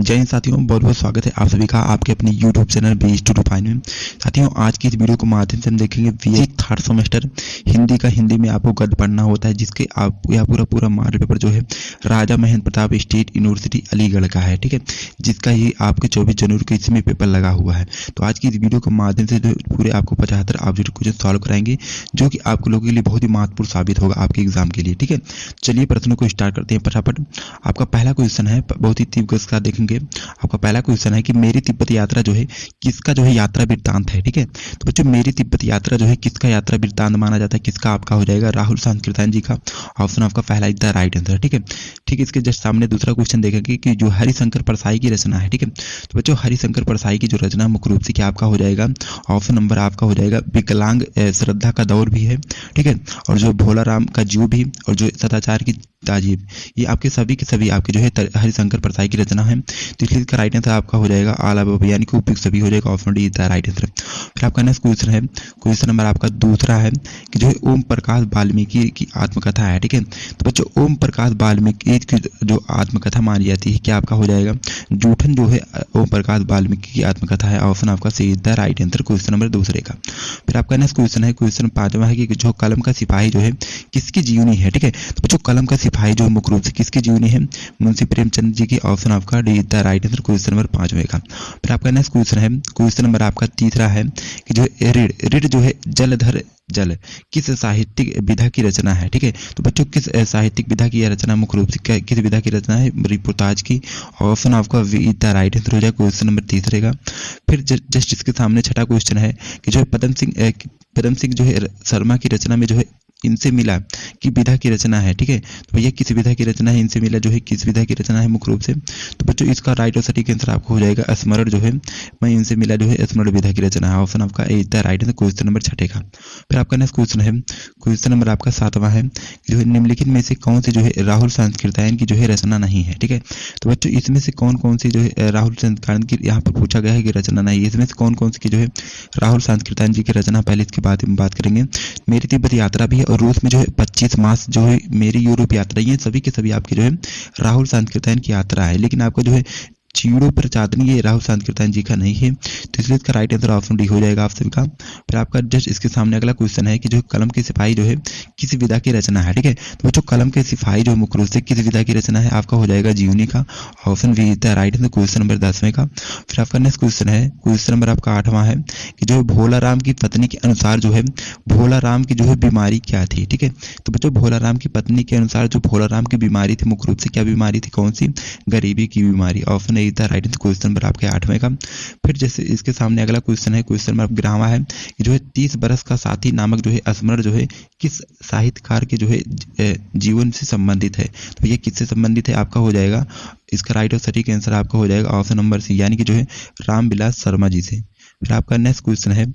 जय हिंद साथियों, बहुत बहुत स्वागत है आप सभी का आपके अपने YouTube चैनल बेस टू फाइन में। साथियों, आज की इस वीडियो के माध्यम से हम देखेंगे बीए थर्ड सेमेस्टर हिंदी का हिंदी में आपको गद्य पढ़ना होता है, जिसके आप यह पूरा मॉडल पेपर जो है राजा महेंद्र प्रताप स्टेट यूनिवर्सिटी अलीगढ़ का है। ठीक है, जिसका ही आपके 24 जनवरी को इसमें पेपर लगा हुआ है। तो आज की इस वीडियो के माध्यम से पूरे आपको 75 ऑब्जेक्टिव क्वेश्चन सॉल्व कराएंगे, जो कि आप लोगों के लिए बहुत ही महत्वपूर्ण साबित होगा आपके एग्जाम के लिए। ठीक है, चलिए प्रश्नों को स्टार्ट करते हैं फटाफट। आपका पहला क्वेश्चन है, बहुत ही तीव्र का देखेंगे। आपका पहला क्वेश्चन है कि मेरी तिब्बत यात्रा जो है किसका जो है यात्रा वृत्तांत है। ठीक है, तो बच्चों मेरी तिब्बत यात्रा जो है किसका यात्रा वृत्तांत माना जाता है, किसका आपका हो जाएगा राहुल सांकृत्यायन जी का। ऑप्शन आपका पहला इज द राइट आंसर। ठीक है, इसके जस्ट सामने दूसरा क्वेश्चन देखेंगे कि जो हरिशंकर परसाई की रचना है। ठीक है, तो बच्चों हरिशंकर परसाई की जो रचना मुख्य रूप से क्या आपका हो जाएगा, ऑप्शन नंबर आपका हो जाएगा विकलांग श्रद्धा का दौर भी है। ठीक है, और जो भोला राम का जीव भी, और जो सदाचार की ताजीब, ये आपके सभी के सभी आपके जो है हरिशंकर परसाई की रचना है। तो इसलिए इसका राइट आंसर आपका हो जाएगा आल अबव, यानी कि उपयुक्त सभी हो जाएगा। Option D is the right answer. फिर आपका नेक्स्ट क्वेश्चन है, क्वेश्चन नंबर आपका दूसरा है कि जो है ओम प्रकाश वाल्मीकि की आत्मकथा है। ठीक है, तो बच्चों ओम प्रकाश वाल्मीकि की जो आत्मकथा मानी जाती है, क्या आपका हो जाएगा जूठन जो है ओम प्रकाश वाल्मीकि की आत्मकथा है। ऑप्शन आपका C is the right answer question number दूसरे का। फिर आपका नेक्स्ट क्वेश्चन है, क्वेश्चन पांचवा है कि जो कलम का सिपाही जो है किसकी जीवनी है। ठीक है, तो बच्चों कलम का सिपाही जो मुख्य रूप से किसकी जीवनी है, मुंशी प्रेमचंद जी की। ऑप्शन आपका D is the right answer question number 5 का। फिर आपका नेक्स्ट क्वेश्चन है, क्वेश्चन नंबर आपका तीसरा है कि जो ऋण जो है जलधर जल किस साहित्यिक विधा की रचना है। ठीक है, तो बच्चों किस साहित्यिक विधा की यह रचना मुख्य रूप से किस विधा की रचना है, रिपोर्टाज की। ऑप्शन आपका B is the right answer हो जाएगा क्वेश्चन नंबर तीसरे का। फिर जस्ट इसके सामने छठा क्वेश्चन है कि जो है पदम सिंह जो है शर्मा की रचना में जो है इनसे मिला की विधा की रचना है। ठीक है, तो भैया किस विधा की रचना है, इनसे मिला जो है किस विधा की रचना है मुख्य रूप से। तो बच्चों इसका राइट और सटीक आंसर आपको हो जाएगा स्मरण जो है मैं इनसे मिला जो है स्मरण विधा की रचना है। ऑप्शन आपका A the right answer question number 6 का। फिर आपका नेक्स्ट क्वेश्चन है, क्वेश्चन नंबर आपका 7वां है जो है निम्नलिखित में से कौन सी जो है राहुल सांकृत्यायन की जो है रचना नहीं है। ठीक है, तो बच्चों इसमें से कौन कौन सी जो है राहुल सांकृत्यायन की यहाँ पर पूछा गया है कि रचना नहीं है, इसमें से कौन कौन सी की जो है राहुल सांकृत्यायन जी की रचना, पहले इसके बाद हम बात करेंगे। मेरी तिब्बत यात्रा भी है, और रूस में जो है 25 मास जो है मेरी यूरोप यात्रा, ये सभी के सभी आपके जो है राहुल सांकृत्यायन की यात्रा है। लेकिन आपको जो है चीड़ों पर चांदनी ये राहुल सांकृत्यायन जी का नहीं है, तो इसलिए इसका राइट आंसर ऑप्शन डी हो जाएगा आप सभी का। फिर आपका जस्ट इसके सामने अगला क्वेश्चन है कि जो कलम के सिपाही जो है किस विधा की रचना है। ठीक है, तो बच्चों कलम के सिपाही जो मुख्य रूप से किस विधा की रचना है, आपका हो जाएगा जीवनी का। Option B is the right answer question number 10वें का। फिर आपका नेक्स्ट क्वेश्चन है, क्वेश्चन नंबर आपका 8वां है कि जो भोला राम की पत्नी के अनुसार जो है भोला राम की जो है बीमारी क्या थी। ठीक है, तो बच्चों भोला राम की पत्नी के अनुसार जो भोला राम की बीमारी थी मुख्य रूप से क्या बीमारी थी, कौन सी, गरीबी की बीमारी। Option A is the right answer question number आपके 8वें का। फिर जैसे इसके सामने अगला क्वेश्चन है, क्वेश्चन नंबर 11वां है कि जो है 30 बरस का साथी नामक जो है स्मरण जो है किस साहित्यकार के जो है जीवन से संबंधित है। तो ये किससे संबंधित है, आपका हो जाएगा इसका राइट और सटीक आंसर आपका हो जाएगा ऑप्शन नंबर सी, यानी कि जो है रामविलास शर्मा जी से। फिर आपका नेक्स्ट क्वेश्चन है,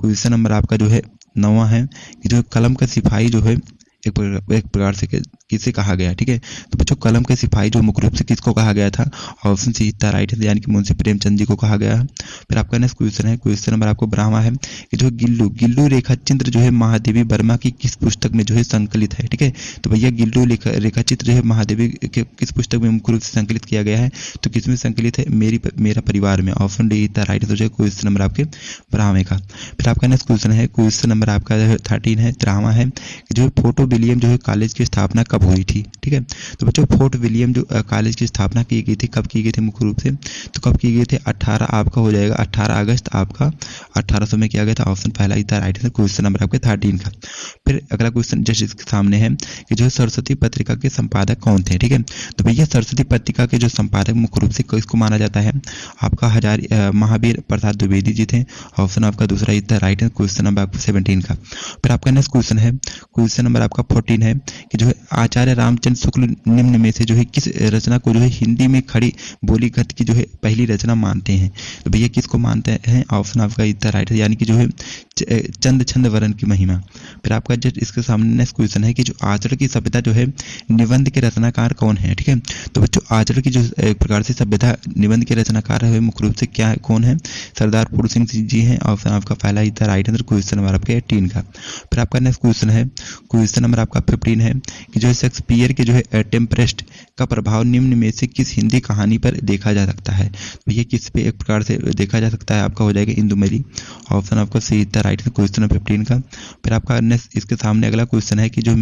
क्वेश्चन नंबर आपका जो है 9वां है कि जो कलम का सिपाही जो है एक प्रकार से किसे कहा गया। ठीक है, तो बच्चों कलम के सिपाही जो मुख्य रूप से किसको कहा गया था, option C is the right है, यानी कि मुंशी प्रेमचंद जी को कहा गया है। फिर आपका नेक्स्ट क्वेश्चन है, क्वेश्चन नंबर आपको 12वां है कि जो गिल्लू रेखा चित्र जो है महादेवी वर्मा की किस पुस्तक में जो है संकलित है। ठीक है, तो भैया गिल्लू रेखा चित्र जो है महादेवी के किस पुस्तक में मुख्य रूप से संकलित किया गया है, तो किसमें संकलित है, मेरा परिवार में। Option D is the right हो जाएगा क्वेश्चन नंबर आपके 12वें का। फिर आपका नेक्स्ट क्वेश्चन है, क्वेश्चन नंबर आपका 13 है, 13वां है कि जो फोर्ट विलियम जो है कॉलेज की स्थापना कब हुई थी। ठीक है, तो बच्चों फोर्ट विलियम जो कॉलेज की स्थापना की गई थी, कब की गई थी मुख्य रूप से, तो कब की गई थी, 18 आपका हो जाएगा 18 अगस्त आपका 1800 में किया गया था। ऑप्शन पहला is the right answer question number आपके 13 का। फिर अगला क्वेश्चन जस्ट इसके सामने है कि जो सरस्वती पत्रिका के संपादक कौन थे। ठीक है, तो भैया सरस्वती पत्रिका के जो संपादक मुख्य रूप से किसको माना जाता है, आपका महावीर प्रसाद द्विवेदी जी थे। ऑप्शन आपका दूसरा is the right answer question number आपका 17 का। फिर आपका नेक्स्ट क्वेश्चन है, क्वेश्चन नंबर आपका 14 है कि जो है आचार्य रामचंद्र शुक्ल निम्न में से जो है किस रचना को जो है हिंदी में खड़ी बोली गद्य की जो है पहली रचना मानते हैं। तो भैया किसको मानते हैं, ऑप्शन आपका इज द राइट है, यानी कि जो है चंद छंद वरण की महिमा। फिर आपका जस्ट इसके सामने नेक्स्ट क्वेश्चन है कि जो आचरण की सभ्यता जो है निबंध के रचनाकार कौन है। ठीक है, तो बच्चों आचरण की जो एक प्रकार से सभ्यता निबंध के रचनाकार है मुख्य रूप से क्या है, कौन है, सरदार फूल सिंह जी हैं। ऑप्शन आपका पहला is the right answer question number आपके 18 का। फिर आपका नेक्स्ट क्वेश्चन है, क्वेश्चन नंबर नंबर आपका 15 है कि जो है शेक्सपियर के जो है टेम्परेस्ट का प्रभाव निम्न में से किस हिंदी कहानी पर देखा जा सकता है। तो ये किस पे एक प्रकार से देखा जा सकता है, आपका हो जाएगा इंदुमती। ऑप्शन आपका see the right question number 15 का। फिर आपका नेक्स्ट इसके सामने अगला क्वेश्चन है कि जो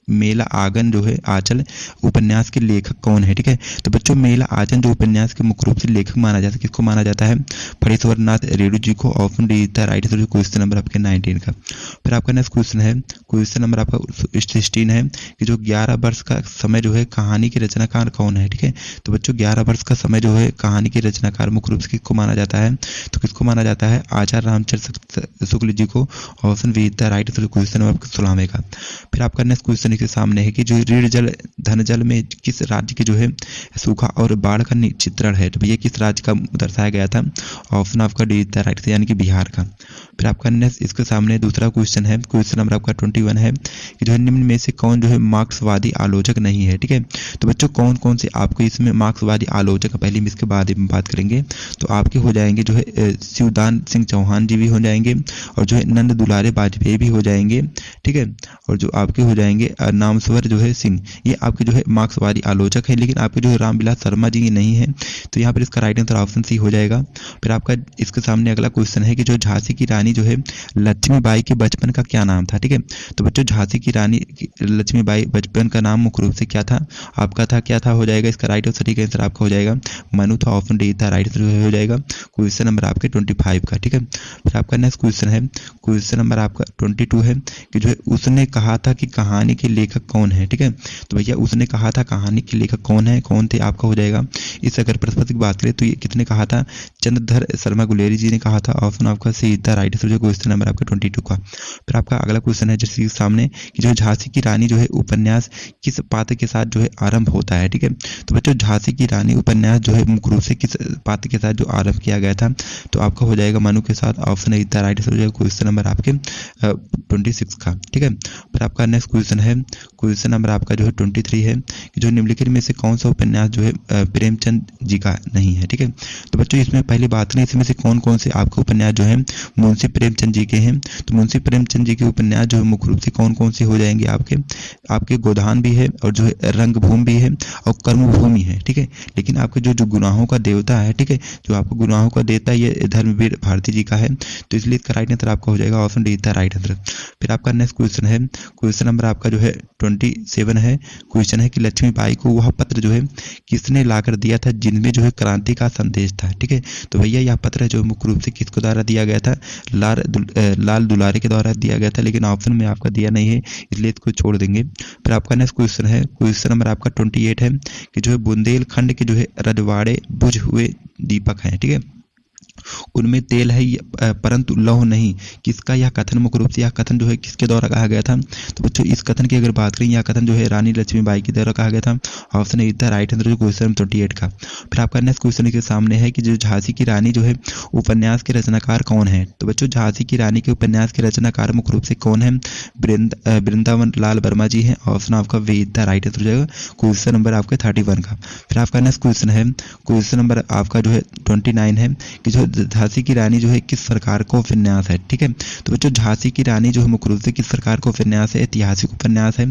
मेला आगन जो है आंचल उपन्यास के लेखक कौन है। ठीक है, तो बच्चों मेला आंचल जो उपन्यास के मुख्य रूप से लेखक माना जाता है, किसको माना जाता है, फणीश्वर नाथ रेणु जी को। Option D the right answer question number आपके 19 का। फिर आपका नेक्स्ट क्वेश्चन है, क्वेश्चन नंबर आपका 16 है कि जो 11 वर्ष का समय जो है कहानी के रचनाकार कौन है। ठीक है, तो बच्चों 11 वर्ष का समय जो है कहानी के रचनाकार मुख्य रूप से किसको माना जाता है, तो किसको माना जाता है, आचार्य रामचंद्र शुक्ल जी को। Option be the right answer question number आपका 16 का। फिर आपका नेक्स्ट क्वेश्चन के सामने है कि जो ऋण जल धन जल में किस राज्य के जो है सूखा और बाढ़ का चित्रण है, तो भैया किस राज्य का दर्शाया गया था। ऑप्शन आपका डी द राइट यानी कि बिहार का। फिर आपका नेक्स्ट इसके सामने दूसरा क्वेश्चन है, क्वेश्चन नंबर आपका 21 है कि जो है निम्न में से कौन जो है मार्क्सवादी आलोचक नहीं है। ठीक है, तो बच्चों कौन कौन से आपको इसमें मार्क्सवादी आलोचक, पहले हम इसके बाद में बात करेंगे। तो आपके हो जाएंगे जो है शिवदान सिंह चौहान जी भी हो जाएंगे, और जो है नंद दुलारे वाजपेयी भी हो जाएंगे। ठीक है, और जो आपके हो जाएंगे नामस्वर जो है सिंह, ये आपके जो है मार्क्सवादी आलोचक है। लेकिन आपके जो है रामविलास शर्मा जी नहीं है, तो यहाँ पर इसका राइट आंसर ऑप्शन सी हो जाएगा। फिर आपका इसके सामने अगला क्वेश्चन है कि जो झांसी की रानी जो है लक्ष्मीबाई के बचपन का क्या नाम था। ठीक है, तो बच्चों झांसी की रानी लक्ष्मीबाई बचपन का नाम मुख्य रूप से क्या था, आपका था क्या था, हो जाएगा इसका राइट और सटीक आंसर आपका हो जाएगा मनु था। ऑप्शन डी था राइट आंसर हो जाएगा क्वेश्चन नंबर आपके 25 का। ठीक है, फिर आपका नेक्स्ट क्वेश्चन है, क्वेश्चन नंबर आपका 22 है कि जो है उसने कहा था कि कहानी के लेखक कौन है। ठीक है, तो भैया उसने कहा था कहानी के लेखक कौन है, कौन थे, आपका हो जाएगा। इस अगर प्रश्न की बात करें तो ये किसने कहा था, चंद्रधर शर्मा गुलेरी जी ने कहा था। ऑप्शन आपका सी था राइट आंसर क्वेश्चन नंबर आपका 22 का। फिर आपका अगला क्वेश्चन है जिसके सामने कि जो झांसी की रानी जो है उपन्यास किस पात्र के साथ जो है आरंभ होता है। ठीक है, तो बच्चों झांसी की रानी उपन्यास जो है मुख्य रूप से किस पात्र के साथ जो आरंभ किया गया था, तो आपका हो जाएगा मनु के साथ। ऑप्शन ए राइट आंसर हो जाएगा क्वेश्चन नंबर आपके 26 का। ठीक है, फिर आपका नेक्स्ट क्वेश्चन है, क्वेश्चन नंबर आपका जो है 23 है कि जो निम्नलिखित में से कौन सा उपन्यास जो है प्रेमचंद जी का नहीं है। ठीक है, तो बच्चों इसमें पहली बात करें इसमें से कौन कौन से आपके उपन्यास जो है मुंशी प्रेमचंद जी के हैं। तो मुंशी प्रेमचंद जी के उपन्यास जो है मुख्य रूप से कौन कौन से हो जाएंगे, आपके गोदान भी है, और जो है रंगभूमि भी है, और कर्मभूमि है। ठीक है, लेकिन आपके जो गुनाहों का देवता है, ठीक है, जो आपको गुनाहों का देता है ये धर्मवीर भारती जी का है, तो इसलिए इसका राइट आंसर आपका हो जाएगा ऑप्शन डी था राइट आंसर। फिर आपका नेक्स्ट क्वेश्चन है, क्वेश्चन नंबर आपका जो है 27 है, क्वेश्चन है कि लक्ष्मीबाई को वह पत्र जो है किसने लाकर दिया था जिनमें जो है क्रांति का संदेश था। ठीक है, तो भैया यह पत्र जो मुख्य रूप से किसके द्वारा दिया गया था, लाल दुलारे के द्वारा दिया गया था, लेकिन ऑप्शन में आपका दिया नहीं है इसलिए इसको छोड़ देंगे। फिर आपका नेक्स्ट क्वेश्चन है, क्वेश्चन नंबर आपका 28 है कि जो है बुंदेलखंड के जो है रजवाड़े बुझ हुए दीपक हैं। ठीक है, उनमें तेल है परंतु लौह नहीं, किसका यह कथन मुख्य रूप से, यह कथन जो है किसके द्वारा कहा गया था। तो बच्चों इस कथन की अगर बात करें, यह कथन जो है रानी लक्ष्मीबाई के द्वारा कहा गया था। ऑप्शन ए था राइट आंसर क्वेश्चन 28 का। फिर आपका नेक्स्ट क्वेश्चन के सामने है कि जो झांसी की रानी जो है उपन्यास के रचनाकार कौन है। तो बच्चों झांसी की रानी के उपन्यास के रचनाकार मुख्य रूप से कौन है, वृंदावन लाल वर्मा जी हैं। ऑप्शन आपका वे था राइट आंसर हो जाएगा क्वेश्चन नंबर आपका 31 का। फिर आपका नेक्स्ट क्वेश्चन है, क्वेश्चन नंबर आपका जो है 29 है कि जो झांसी की रानी जो है किस सरकार को उपन्यास है। ठीक है, तो बच्चों झांसी की रानी जो है मुख्य रूप से किस सरकार को उपन्यास है, ऐतिहासिक उपन्यास है।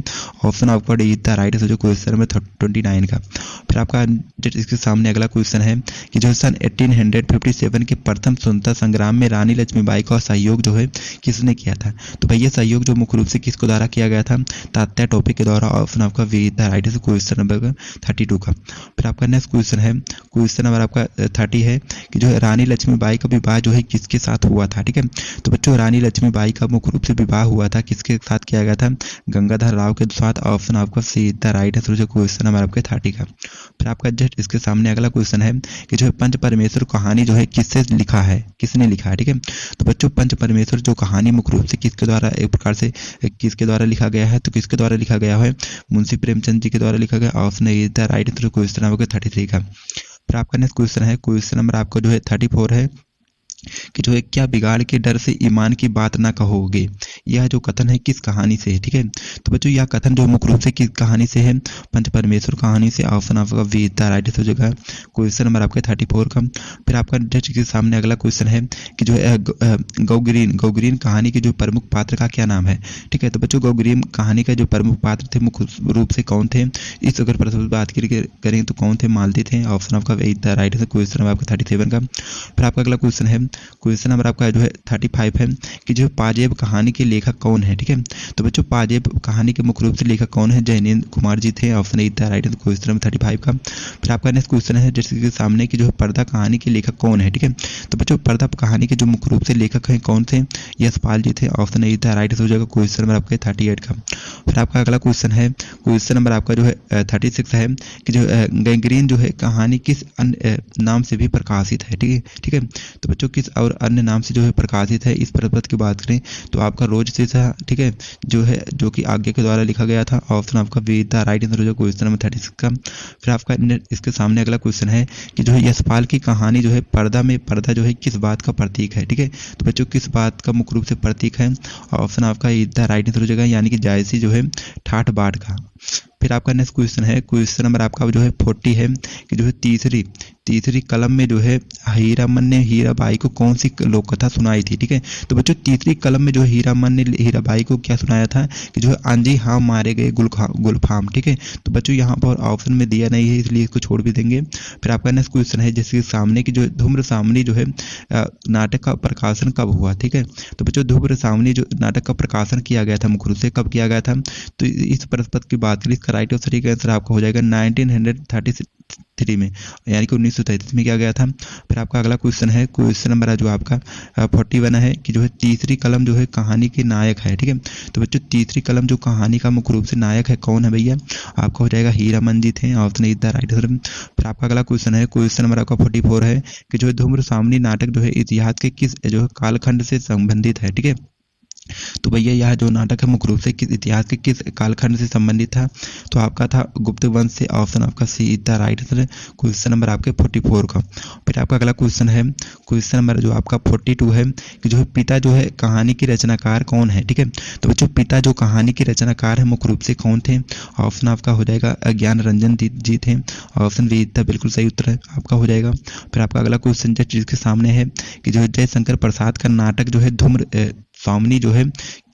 ऑप्शन आपका डी था राइट आंसर क्वेश्चन नंबर 29 का। फिर आपका इसके सामने अगला क्वेश्चन है कि जो सन 1857 के प्रथम स्वतंत्रता संग्राम में रानी लक्ष्मीबाई का सहयोग जो है किसने किया था। तो भैया सहयोग जो मुख्य रूप से किसको द्वारा किया गया था, तात्या टोपे के द्वारा। ऑप्शन आपका वी था राइट आंसर क्वेश्चन नंबर 32 का। फिर आपका नेक्स्ट क्वेश्चन है, क्वेश्चन नंबर आपका 30 है कि जो रानी लक्ष्मीबाई का विवाह जो है किसके साथ हुआ था। ठीक है, तो बच्चों रानी लक्ष्मीबाई का मुख्य रूप से विवाह हुआ था किसके साथ किया गया था, गंगाधर राव के साथ। ऑप्शन आपका सी था राइट आंसर क्वेश्चन नंबर आपके 30 का। फिर आपका जस्ट इसके सामने अगला क्वेश्चन है कि जो पंच परमेश्वर कहानी जो है किससे लिखा है, किसने लिखा है। ठीक है, तो बच्चों पंच परमेश्वर जो कहानी मुख्य रूप से किसके द्वारा एक प्रकार से किसके द्वारा लिखा गया है, तो किसके द्वारा लिखा गया है, मुंशी प्रेमचंद जी के द्वारा लिखा गया। ऑप्शन ए था राइट आंसर क्वेश्चन नंबर 33 का। फिर आपका नेक्स्ट क्वेश्चन है, क्वेश्चन नंबर आपका जो है 34 है कि जो है क्या बिगाड़ के डर से ईमान की बात ना कहोगे। यह जो कथन है किस कहानी से है, ठीक है। तो बच्चों यह कथन जो मुख्य रूप से किस कहानी से है, पंच परमेश्वर कहानी से। ऑप्शन आपका वी द राइट हो जाएगा क्वेश्चन नंबर आपका 34 का। फिर आपका जस्ट के सामने अगला क्वेश्चन है कि जो है गौग्रीन कहानी के जो प्रमुख पात्र का क्या नाम है, ठीक है। तो बच्चों गौग्रीन कहानी का जो प्रमुख पात्र थे मुख्य रूप से कौन थे, इस अगर प्रश्न बात करें तो कौन थे, मालती थे। ऑप्शन आपका द राइट है क्वेश्चन नंबर आपका 37 का। फिर आपका अगला क्वेश्चन है, क्वेश्चन नंबर आपका जो है 35 है कि जो पाजेब कहानी के लेखक कौन है, ठीक है। तो बच्चों पाजेब कहानी के मुख्य रूप से लेखक कौन है, जैनेन्द्र कुमार जी थे। ऑप्शन ए द राइट है क्वेश्चन नंबर 35 का। फिर आपका नेक्स्ट क्वेश्चन है जैसे कि सामने की जो है पर्दा कहानी के लेखक कौन है, ठीक है। तो बच्चों पर्दा कहानी के जो मुख्य रूप से लेखक हैं कौन थे, यशपाल जी थे। ऑप्शन ए द राइट हो जाएगा क्वेश्चन नंबर आपके 38 का। फिर आपका अगला क्वेश्चन है, क्वेश्चन नंबर आपका जो है 36 है कि जो गैंग्रीन जो है कहानी किस अन्य नाम से भी प्रकाशित है, ठीक है। तो बच्चों किस और अन्य नाम से जो है प्रकाशित है, इस प्रपत्र की बात करें तो आपका रोज शीशा, ठीक है, जो कि आज्ञा के द्वारा लिखा गया था। ऑप्शन आपका बी द राइट आंसर हो जाएगा क्वेश्चन नंबर 36 का। फिर आपका इसके सामने अगला क्वेश्चन है कि जो है यशपाल की कहानी जो है पर्दा जो है किस बात का प्रतीक है, ठीक है। तो बच्चों किस बात का मुख्य रूप से प्रतीक है, ऑप्शन आपका द राइट आंसर हो जाएगा यानी कि जायसी जो है ठाठ बाट का। फिर आपका नेक्स्ट क्वेश्चन है, क्वेश्चन नंबर आपका जो है 40 है कि जो है तीसरी कलम में जो है हीरामन ने हीराबाई को कौन सी लोक कथा सुनाई थी, ठीक है। तो बच्चों तीसरी कलम में जो हीरामन ने हीराबाई को क्या सुनाया था कि जो है आंजी हाँ मारे गए गुलफाम, ठीक है। तो बच्चों यहाँ पर ऑप्शन में दिया नहीं है इसलिए इसको छोड़ भी देंगे। फिर आपका नेक्स्ट क्वेश्चन है जैसे सामने की जो धूम्र सामनी जो है नाटक का प्रकाशन कब हुआ, ठीक है। तो बच्चों धूम्र सामनी जो नाटक का प्रकाशन किया गया था मुख्य रूप से कब किया गया था, तो इस प्रश्न की बात करें इसका राइट और सही आंसर आपका हो जाएगा 1933 में, यानी कि 1933 में किया गया था। फिर आपका अगला क्वेश्चन है, क्वेश्चन नंबर जो आपका 41 है कि जो है तीसरी कलम जो है कहानी के नायक है, ठीक है। तो बच्चों तीसरी कलम जो कहानी का मुख्य रूप से नायक है कौन है भैया, आपका हो जाएगा हीरामन जी थे। Option is the right answer. फिर आपका अगला क्वेश्चन है, क्वेश्चन नंबर आपका 44 है कि जो है धूम्र सामनी नाटक जो है इतिहास के किस जो है कालखंड से संबंधित है, ठीक है। तो भैया यह जो नाटक है मुख्य रूप से किस इतिहास के किस कालखंड से संबंधित था, तो आपका था गुप्त वंश से। ऑप्शन आपका C is the right answer question number आपके 44 का। फिर आपका अगला क्वेश्चन है, क्वेश्चन नंबर जो आपका 42 है कि जो है पिता जो है कहानी के रचनाकार कौन है, ठीक है। तो बच्चों पिता जो कहानी के रचनाकार है मुख्य रूप से कौन थे, ऑप्शन आपका हो जाएगा ज्ञान रंजन जी थे। ऑप्शन बी इज द बिल्कुल सही उत्तर है आपका हो जाएगा। फिर आपका अगला क्वेश्चन जिसके सामने है कि जो है जयशंकर प्रसाद का नाटक जो है धूम्र सामनी जो है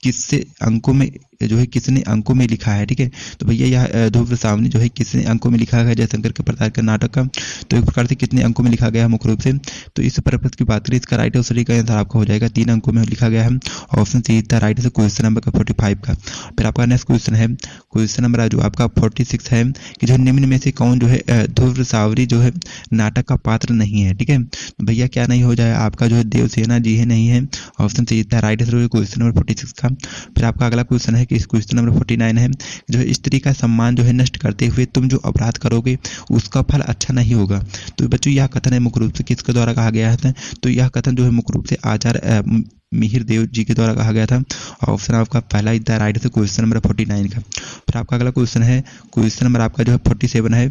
किससे अंकों में जो है किसने अंकों में लिखा है, ठीक है। तो भैया यह धूम्र सावनी जो है किसने अंकों में लिखा गया जयशंकर के प्रसाद का नाटक का, तो एक प्रकार से कितने अंकों में लिखा गया है मुख्य रूप से, तो इस पर्पज की बात करें इसका राइट और सही का आंसर आपका हो जाएगा 3 अंकों में लिखा गया है। Option C is the right answer question number का 45 का। फिर आपका नेक्स्ट क्वेश्चन है, क्वेश्चन नंबर जो आपका 46 है कि जो निम्न में से कौन जो है धूम्र सावरी जो है नाटक का पात्र नहीं है, ठीक है। भैया क्या नहीं हो जाए आपका जो है देवसेना जी है नहीं है। Option C is the right answer question number 46 का। फिर आपका अगला क्वेश्चन है कि इस क्वेश्चन नंबर 49 है जो है स्त्री का सम्मान जो है नष्ट करते हुए तुम जो अपराध करोगे उसका फल अच्छा नहीं होगा। तो बच्चों यह कथन है मुख्य रूप से किसके द्वारा कहा गया है, तो यह कथन जो है मुख्य रूप से आचार्य मिहिर देव जी के द्वारा कहा गया था। ऑप्शन आपका पहला इज द राइट है क्वेश्चन नंबर 49 का। फिर आपका अगला क्वेश्चन है, क्वेश्चन नंबर आपका जो है 47 है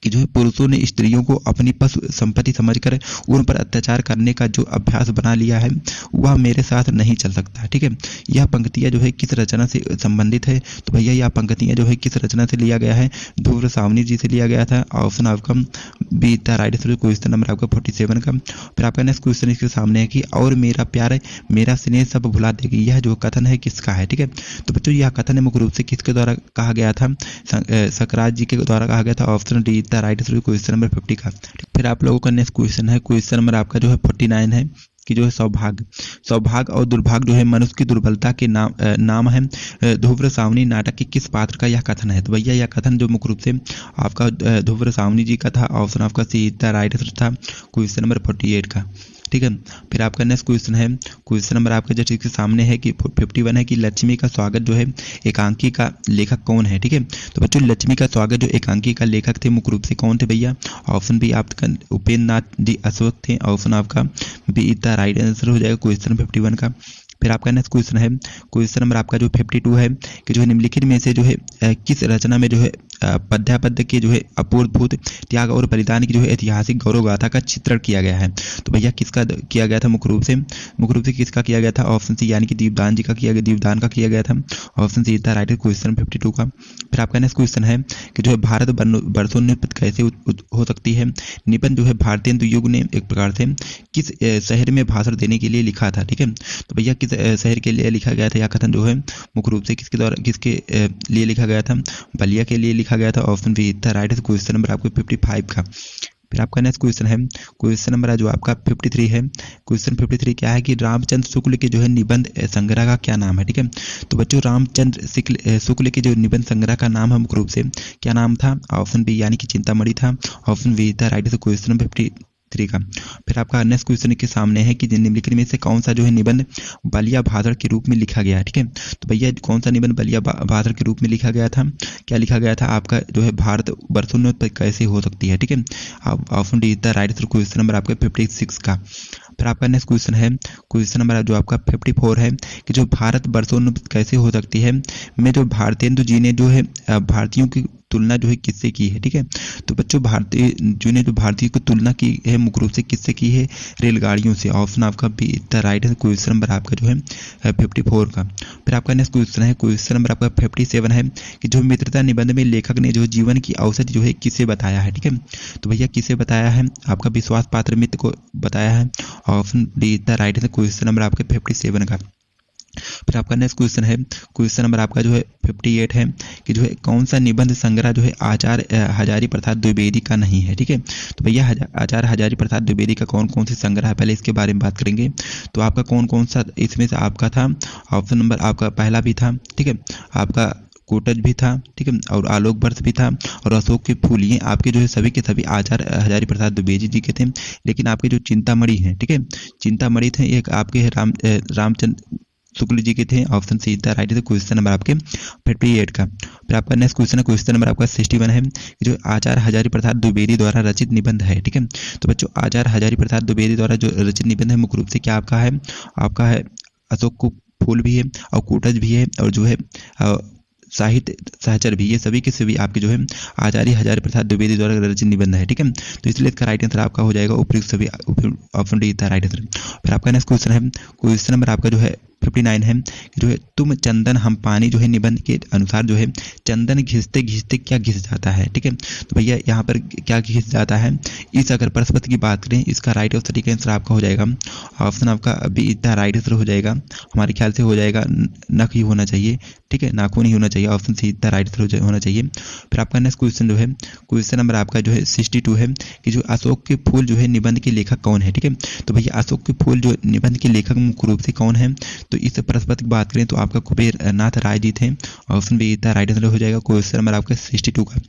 कि जो है पुरुषों ने स्त्रियों को अपनी पशु संपत्ति समझकर उन पर अत्याचार करने का जो अभ्यास बना लिया है वह मेरे साथ नहीं चल सकता, ठीक है। यह पंक्तियां जो है किस रचना से संबंधित है, तो भैया यह पंक्तियां जो है किस रचना से लिया गया है, धूम्र सावनी जी से लिया गया था। ऑप्शन आपका be the right answer question number आपका 47 का। फिर आपका नेक्स्ट क्वेश्चन इसके सामने है कि और मेरा प्यार मेरा स्नेह सब भुला देगी, यह जो कथन है किसका है, ठीक है। तो बच्चों यह कथन है मुख्य रूप से किसके द्वारा कहा गया था, सकराज जी के द्वारा कहा गया था। Option D the right answer question number 50 का। फिर आप लोगों का नेक्स्ट क्वेश्चन है, क्वेश्चन नंबर आपका जो है 49 है कि जो है सौभाग्य और दुर्भाग्य जो है मनुष्य की दुर्बलता के नाम है धूम्र सावनी नाटक के किस पात्र का यह कथन है। तो भैया यह कथन जो मुख्य रूप से आपका धूम्र सावनी जी का था। ऑप्शन आपका सी द राइट आंसर था क्वेश्चन नंबर 48 का, ठीक है। फिर आपका नेक्स्ट क्वेश्चन है, क्वेश्चन नंबर आपका जस्ट इसके सामने है कि 51 है कि लक्ष्मी का स्वागत जो है एकांकी का लेखक कौन है, ठीक है। तो बच्चों लक्ष्मी का स्वागत जो एकांकी का लेखक थे मुख्य रूप से कौन थे भैया, ऑप्शन बी आपका उपेंद्र नाथ जी अशोक थे। ऑप्शन आपका बी द राइट आंसर हो जाएगा क्वेश्चन 51 का। फिर आपका नेक्स्ट क्वेश्चन है, क्वेश्चन नंबर आपका जो 52 है कि जो है निम्नलिखित में से जो है किस रचना में जो है पद्यापद्य के जो है अपूर्वभूत त्याग और बलिदान की जो है ऐतिहासिक गौरव गाथा का चित्रण किया गया है। तो भैया किसका किया गया था मुख्य रूप से किसका किया गया था? ऑप्शन सी यानी कि दीपदान जी का किया गया, दीपदान का किया गया था। ऑप्शन सी था राइट क्वेश्चन 52 का। फिर आपका नेक्स्ट क्वेश्चन है कि जो है भारत वर्षोन्नत कैसे हो सकती है? निबंध जो है भारतीय युग ने एक प्रकार से किस शहर में भाषण देने के लिए लिखा था? ठीक है, तो भैया किस शहर के लिए लिखा गया था? यह कथन जो है मुख्य रूप से किसके द्वारा किसके लिए लिखा गया था? बलिया के लिए लिखा गया था। ऑप्शन बी था राइट क्वेश्चन नंबर आपको 55 का। फिर आपका नेक्स्ट क्वेश्चन है, क्वेश्चन नंबर जो आपका 53 है। क्वेश्चन 53 क्या है कि रामचंद्र शुक्ल के जो है निबंध संग्रह का क्या नाम है? ठीक है, तो बच्चों रामचंद्र शुक्ल के जो निबंध संग्रह का नाम है मुख्य रूप से क्या नाम था? ऑप्शन बी यानी कि चिंतामणि था। ऑप्शन बी था राइट क्वेश्चन नंबर 53 का। फिर आपका नेक्स्ट क्वेश्चन के सामने है कि निम्नलिखित में से कौन सा जो है निबंध बलिया भाषण के रूप में लिखा गया है? ठीक है, तो भैया कौन सा निबंध बलिया भाषण के रूप में लिखा गया था? क्या लिखा गया था? आपका जो है भारत वर्षोन्नत कैसे हो सकती है? ठीक है, option D the right question number आपका 56 का। फिर आपका नेक्स्ट क्वेश्चन है, क्वेश्चन नंबर जो आपका 54 है कि जो भारत वर्षोन्नत कैसे हो सकती है में जो भारतेंदु जी ने जो है भारतीयों की तुलना जो है किससे की है? ठीक है, तो बच्चों भारतीय जो ने जो भारतीय की तुलना की है मुख्य रूप से किससे की है? रेलगाड़ियों से। ऑप्शन आपका बी द राइट है क्वेश्चन नंबर आपका जो है 54 का। फिर आपका नेक्स्ट क्वेश्चन है, क्वेश्चन नंबर आपका 57 है कि जो मित्रता निबंध में लेखक ने जो जीवन की औसत जो है किसे बताया है? ठीक है, तो भैया किसे बताया है? आपका विश्वास पात्र मित्र को बताया है। ऑप्शन डी द राइट है क्वेश्चन नंबर आपके 57 का। फिर आपका नेक्स्ट क्वेश्चन है, क्वेश्चन नंबर आपका जो है 58 है कि जो है कौन सा निबंध संग्रह जो है आचार्य हजारी प्रसाद द्विवेदी का नहीं है? ठीक है, तो भैया आचार्य हजारी प्रसाद द्विवेदी का कौन कौन से संग्रह है पहले इसके बारे में बात करेंगे। तो आपका कौन कौन सा इसमें से आपका था? ऑप्शन नंबर आपका पहला भी था, ठीक है, आपका कोटज भी था, ठीक है, और आलोक वर्ष भी था, और अशोक के फूल, ये आपके जो है सभी के सभी आचार्य हजारी प्रसाद द्विवेदी जी के थे। लेकिन आपके जो चिंतामणि हैं, ठीक है, चिंतामणि थे एक आपके रामचंद्र शुक्ल जी के थे। ऑप्शन सी द राइट है क्वेश्चन नंबर आपके 58 का। फिर आपका नेक्स्ट क्वेश्चन है, क्वेश्चन नंबर आपका 61 है जो आचार्य हजारी प्रसाद द्विवेदी द्वारा रचित निबंध है। ठीक है, तो बच्चों आचार्य हजारी प्रसाद द्विवेदी द्वारा जो रचित निबंध है मुख्य रूप से क्या आपका है? आपका है अशोक को फूल भी है, और कोटज भी है, और जो है साहित्य सहचर भी, ये सभी के सभी आपके जो है आचार्य हजारी प्रसाद द्विवेदी द्वारा रचित निबंध है। ठीक है, तो इसलिए इसका राइट आंसर आपका हो जाएगा उपयुक्त सभी, ऑप्शन डी था राइट आंसर। फिर आपका नेक्स्ट क्वेश्चन है, क्वेश्चन नंबर आपका जो है 59 है कि जो है तुम चंदन हम पानी जो है निबंध के अनुसार जो है चंदन घिसते घिसते क्या घिस जाता है? ठीक है, तो भैया यहाँ पर क्या घिस जाता है? इस अगर प्रश्न की बात करें इसका राइट और सटीक आंसर आपका हो जाएगा ऑप्शन आपका अभी इतना राइट आंसर हो जाएगा, हमारे ख्याल से हो जाएगा नख ही होना चाहिए। ठीक है, नाखून ही होना चाहिए, ऑप्शन सी इतना राइट आंसर होना चाहिए। फिर आपका नेक्स्ट क्वेश्चन जो है, क्वेश्चन नंबर आपका जो है 62 है कि जो अशोक के फूल जो है निबंध के लेखक कौन है? ठीक है, तो भैया अशोक के फूल जो निबंध के लेखक मुख्य रूप से कौन है? तो इस प्रश्न की बात करें तो आपका कुबेर नाथ राय जी थे। ऑप्शन बी इतना राइट आंसर हो जाएगा क्वेश्चन नंबर आपका 62 का।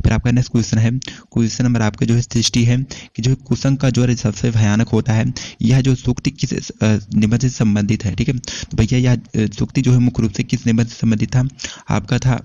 फिर आपका नेक्स्ट क्वेश्चन है, क्वेश्चन नंबर आपका जो है 60 है कि जो कुसंग का ज्वर सबसे भयानक होता है, यह जो सूक्ति किस निबंध से संबंधित है? ठीक है, तो भैया यह सूक्ति जो है मुख्य रूप से किस निबंध से संबंधित था? आपका था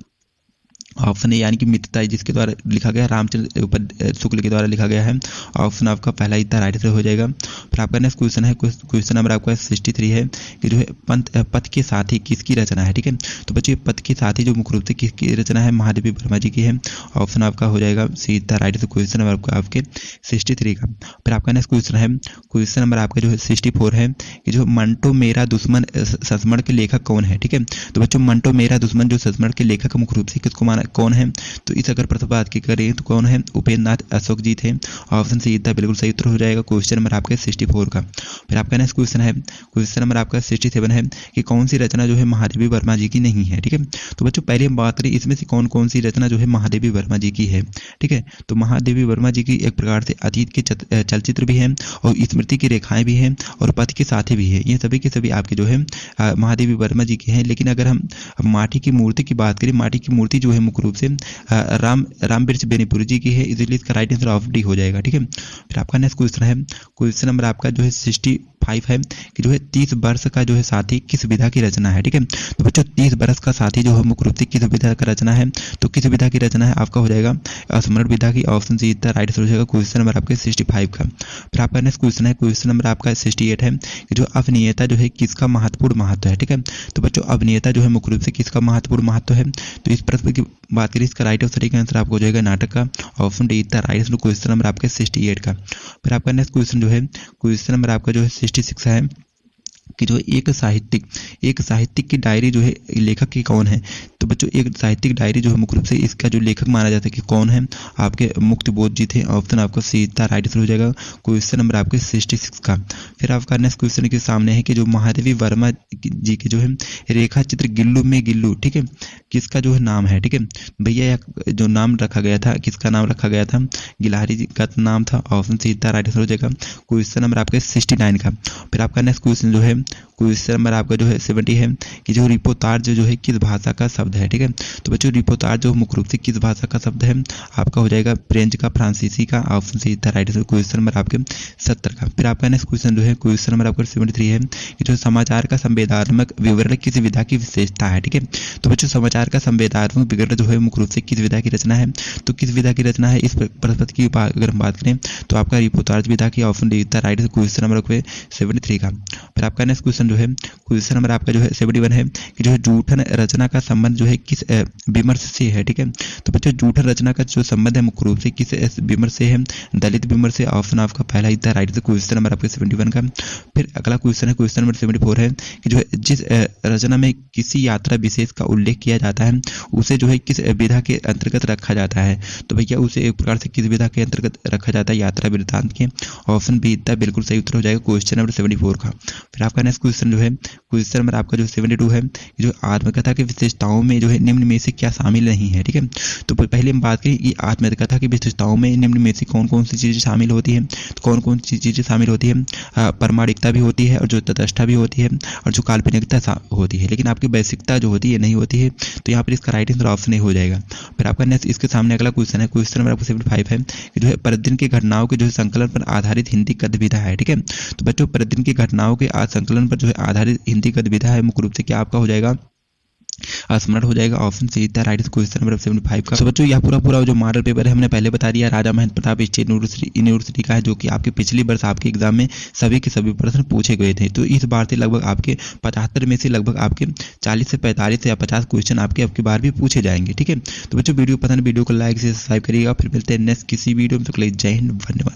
ऑप्शन ए यानी कि मित्रता, जिसके द्वारा लिखा गया रामचंद्र शुक्ल के द्वारा लिखा गया है। ऑप्शन आपका पहला इतना राइट आंसर हो जाएगा। फिर आपका नेक्स्ट क्वेश्चन है, क्वेश्चन नंबर आपका 63 है कि जो है पथ के साथी किसकी रचना है? ठीक है, तो बच्चों पथ के साथी जो मुख्य रूप से किसकी रचना है? महादेवी वर्मा जी की है। ऑप्शन आपका हो जाएगा सीधा राइट आंसर क्वेश्चन नंबर आपके 63 का। फिर आपका नेक्स्ट क्वेश्चन है, क्वेश्चन नंबर आपका जो है 64 है कि जो मंटो मेरा दुश्मन संस्मरण के लेखक कौन है? ठीक है, तो बच्चों मंटो मेरा दुश्मन जो संस्मरण के लेखक मुख्य रूप से किसको माना कौन है? तो इस अगर प्रथम बात की करें तो कौन है? उपेंद्र नाथ अशोक जी थे। ऑप्शन सी था बिल्कुल सही उत्तर हो जाएगा क्वेश्चन नंबर आपके 64 का। फिर आपका नेक्स्ट क्वेश्चन है, क्वेश्चन नंबर आपका 67 है कि कौन सी रचना जो है महादेवी वर्मा जी की नहीं है? ठीक है, तो बच्चों पहले हम बात करें इसमें से कौन कौन सी रचना जो है महादेवी वर्मा जी की है। ठीक है, तो महादेवी वर्मा जी की एक प्रकार से अतीत के चलचित्र भी हैं, और स्मृति की रेखाएं भी हैं, और पथ के साथी भी है। ये सभी के सभी आपके जो है महादेवी वर्मा जी के हैं। लेकिन अगर हम माटी की मूर्ति की बात करें, माटी की मूर्ति जो है मुख्य रूप से राम बिरच बेनीपुरी जी की है, इसलिए इसका राइट आंसर ऑफ डी हो जाएगा। ठीक है, फिर आपका नेक्स्ट क्वेश्चन है, क्वेश्चन नंबर आपका जो है 65 5 है कि जो है 30 वर्ष का जो है साथी किस विधा की रचना है। ठीक है, तो बच्चों 30 वर्ष का साथी जो है मुख्य रूप से किस विधा का रचना है, तो किस विधा की रचना है आपका हो जाएगा स्मरण विधा की। ऑप्शन सी इतना राइट हो जाएगा। क्वेश्चन नंबर आपके 65 का। फिर आपका नेक्स्ट क्वेश्चन है, क्वेश्चन नंबर आपका 68 है कि जो अभिनेता जो है किसका महत्वपूर्ण महत्व है। ठीक है, तो बच्चों अभिनेता जो है मुख्य रूप से किसका महत्वपूर्ण महत्व है, तो इस प्रश्न की बात करें इसका राइट और सही का आंसर आपको हो जाएगा नाटक का। ऑप्शन डी इतना राइट। क्वेश्चन नंबर आपके 68 का। फिर आपका नेक्स्ट क्वेश्चन जो है क्वेश्चन नंबर आपका जो है 66 है कि जो एक साहित्यिक की डायरी जो है लेखक की कौन है। तो बच्चों एक साहित्यिक डायरी जो है मुख्य रूप से इसका जो लेखक माना जाता है कि कौन है, आपके मुक्तिबोध जी थे। ऑप्शन आपका सीधा राइट आंसर हो जाएगा क्वेश्चन नंबर आपके 66 का। फिर आपका नेक्स्ट क्वेश्चन के सामने है कि जो महादेवी वर्मा जी के जो है रेखा चित्र गिल्लू में गिल्लू, ठीक है, किसका जो है नाम है। ठीक है भैया, जो नाम रखा गया था, किसका नाम रखा गया था, गिलहरी जी का नाम था। ऑप्शन सीधा राइट आंसर हो जाएगा क्वेश्चन नंबर आपके 69 का। फिर आपका नेक्स्ट क्वेश्चन जो है क्वेश्चन नंबर आपका जो है 70 है कि जो रिपोर्टाज जो है किस भाषा का शब्द है। ठीक है, तो बच्चों रिपोर्टाज जो मुख्य रूप से किस भाषा का शब्द है, आपका हो जाएगा फ्रेंच का, फ्रांसीसी का। ऑप्शन सी था राइट आंसर क्वेश्चन नंबर आपके 70 का। फिर आपका नेक्स्ट क्वेश्चन जो है क्वेश्चन नंबर आपका 73 है कि जो समाचार का संवेदनात्मक विवरण किस विधा की विशेषता है। ठीक है, तो बच्चों समाचार का संवेदनात्मक विवरण जो है मुख्य रूप से किस विधा की रचना है, तो किस विधा की रचना है इस प्रश्न की अगर हम बात करें तो आपका रिपोर्टाज विधा की। ऑप्शन डी था राइट क्वेश्चन नंबर 73 का। फिर आपका नेक्स्ट क्वेश्चन जो है क्वेश्चन नंबर आपका जो है 71 है कि जो है जूठन रचना का संबंध जो है किस विमर्श से है। ठीक है, तो बच्चों जूठन रचना का जो संबंध है मुख्य रूप से किस विमर्श से है, दलित विमर्श से। ऑप्शन आपका पहला ही था राइट क्वेश्चन नंबर आपके 71 का। फिर अगला क्वेश्चन है क्वेश्चन नंबर 74 है कि जो है जिस रचना में किसी यात्रा विशेष का उल्लेख किया जाता है उसे जो है किस विधा के अंतर्गत रखा जाता है, तो भैया उसे एक प्रकार से किस विधा के अंतर्गत रखा जाता है, यात्रा वृत्तांत के। ऑप्शन बी इतना बिल्कुल सही उत्तर हो जाएगा क्वेश्चन नंबर 74 का। फिर आपका नेक्स्ट क्वेश्चन जो है क्वेश्चन नंबर आपका जो 72 है जो आत्मकथा की विशेषताओं में जो है निम्न में से क्या शामिल नहीं है। ठीक है, तो पहले हम बात करें कि आत्मकथा की विशेषताओं में निम्न में से कौन कौन सी चीज़ें शामिल होती हैं, तो कौन कौन सी चीज़ें शामिल होती है, प्रामाणिकता भी होती है और जो तटस्थता भी होती है और जो काल्पनिकता होती है, लेकिन आपकी वैश्विकता जो होती है नहीं होती है। तो यहाँ पर इसका राइट आंसर ऑप्शन नहीं हो जाएगा। फिर आपका नेक्स्ट इसके सामने अगला क्वेश्चन है क्वेश्चन नंबर आपको 75 है कि जो है प्रतिदिन की घटनाओं के जो है संकलन पर आधारित हिंदी गद्य विधा है। ठीक है, तो बच्चों प्रतिदिन की घटनाओं के संकलन पर जो है आधारित हिंदी गद्य विधा है मुख्य रूप से क्या आपका हो जाएगा स्मरण हो जाएगा। ऑप्शन सी था राइट क्वेश्चन नंबर 75 का। तो बच्चों यह पूरा जो मॉडल पेपर है हमने पहले बता दिया, राजा महेंद्र प्रताप स्टेट यूनिवर्सिटी का है, जो कि आपके पिछली वर्ष आपके एग्जाम में सभी के सभी प्रश्न पूछे गए थे। तो इस बार से लगभग आपके 75 में से लगभग आपके 40 से 45 या 50 क्वेश्चन आपके अब की बार भी पूछे जाएंगे। ठीक है, तो बच्चों वीडियो पसंद, वीडियो को लाइक से सब्सक्राइब करिएगा। फिर मिलते हैं नेक्स्ट किसी वीडियो में। तो जय हिंद, धन्यवाद।